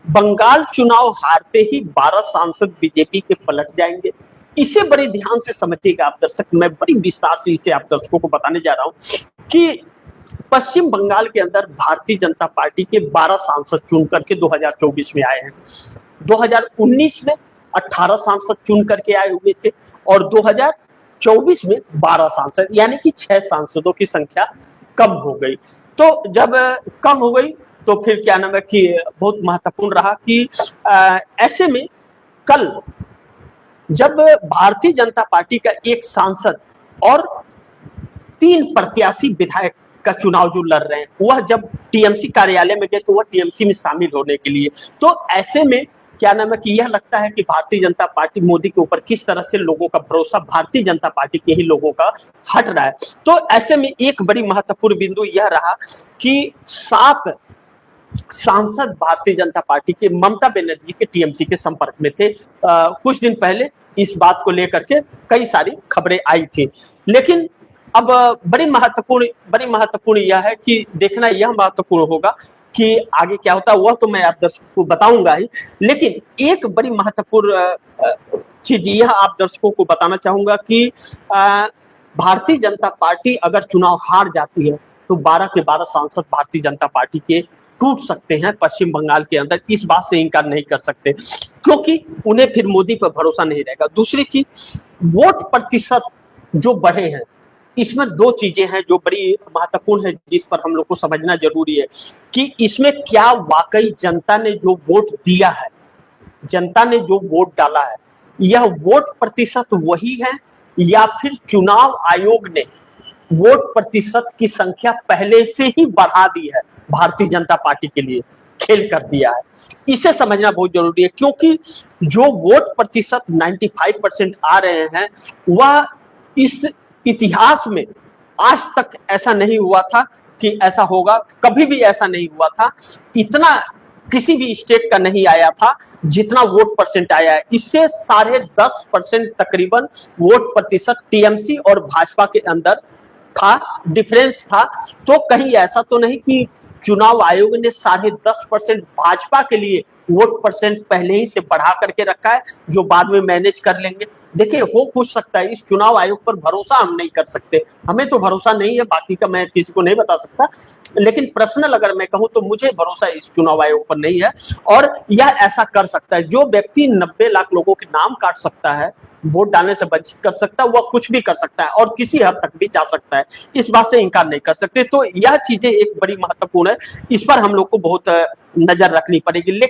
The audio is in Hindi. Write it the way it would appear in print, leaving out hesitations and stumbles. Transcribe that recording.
बंगाल चुनाव हारते ही 12 सांसद बीजेपी के पलट जाएंगे। इसे बड़े ध्यान से समझिएगा आप दर्शक, मैं बड़ी विस्तार से इसे आप दर्शकों को बताने जा रहा हूं कि पश्चिम बंगाल के अंदर भारतीय जनता पार्टी के 12 सांसद चुन करके 2024 में आए हैं। 2019 में 18 सांसद चुन करके आए हुए थे और 2024 में 12 सांसद, यानी कि 6 सांसदों की संख्या कम हो गई। तो जब कम हो गई तो फिर क्या नाम है कि बहुत महत्वपूर्ण रहा कि ऐसे में कल जब भारतीय जनता पार्टी का एक सांसद और 3 प्रत्याशी विधायक का चुनाव जो लड़ रहे हैं, वह जब टीएमसी कार्यालय में गए तो वह टीएमसी में शामिल होने के लिए, तो ऐसे में क्या नाम है कि यह लगता है कि भारतीय जनता पार्टी मोदी के ऊपर किस तरह से लोगों का भरोसा भारतीय जनता पार्टी के ही लोगों का हट रहा है। तो ऐसे में एक बड़ी महत्वपूर्ण बिंदु यह रहा कि 7 सांसद भारतीय जनता पार्टी के ममता बनर्जी के टीएमसी के संपर्क में थे। कुछ दिन पहले इस बात को लेकर के कई सारी खबरें आई थी, लेकिन अब बड़ी महत्वपूर्ण यह है कि देखना यह महत्वपूर्ण होगा कि आगे क्या होता है, वह तो मैं आप दर्शकों को बताऊंगा ही, लेकिन एक बड़ी महत्वपूर्ण चीज यह आप दर्शकों को बताना चाहूंगा कि भारतीय जनता पार्टी अगर चुनाव हार जाती है तो 12 के 12 सांसद भारतीय जनता पार्टी के टूट सकते हैं पश्चिम बंगाल के अंदर। इस बात से इनकार नहीं कर सकते क्योंकि उन्हें फिर मोदी पर भरोसा नहीं रहेगा। दूसरी चीज, वोट प्रतिशत जो बढ़े हैं, इसमें 2 चीजें हैं जो बड़ी महत्वपूर्ण है, जिस पर हम लोग को समझना जरूरी है कि इसमें क्या वाकई जनता ने जो वोट दिया है, जनता ने जो वोट डाला है, यह वोट प्रतिशत वही है या फिर चुनाव आयोग ने वोट प्रतिशत की संख्या पहले से ही बढ़ा दी है, भारतीय जनता पार्टी के लिए खेल कर दिया है। इसे समझना बहुत जरूरी है क्योंकि जो वोट प्रतिशत 95% आ रहे हैं, वह इस इतिहास में आज तक ऐसा नहीं हुआ था कि ऐसा होगा, कभी भी ऐसा नहीं हुआ था। इतना किसी भी स्टेट का नहीं आया था जितना वोट परसेंट आया है। इससे 10.5% तकरीबन वोट प्रतिशत टीएमसी और भाजपा के अंदर था, डिफरेंस था। तो कहीं ऐसा तो नहीं कि चुनाव आयोग ने 10.5% भाजपा के लिए वोट परसेंट पहले ही से बढ़ा करके रखा है जो बाद में मैनेज कर लेंगे। देखिए, हो कुछ सकता है, इस चुनाव आयोग पर भरोसा हम नहीं कर सकते, हमें तो भरोसा नहीं है, बाकी का मैं किसी को नहीं बता सकता, लेकिन पर्सनल अगर मैं कहूं तो मुझे भरोसा इस चुनाव आयोग पर नहीं है। और यह ऐसा कर सकता है, जो व्यक्ति 90 लाख लोगों के नाम काट सकता है, वोट डालने से वंचित कर सकता है, वह कुछ भी कर सकता है और किसी हद तक भी जा सकता है, इस बात से इनकार नहीं कर सकते। तो यह चीजें एक बड़ी महत्वपूर्ण है, इस पर हम लोग को बहुत नजर रखनी पड़ेगी। लेकिन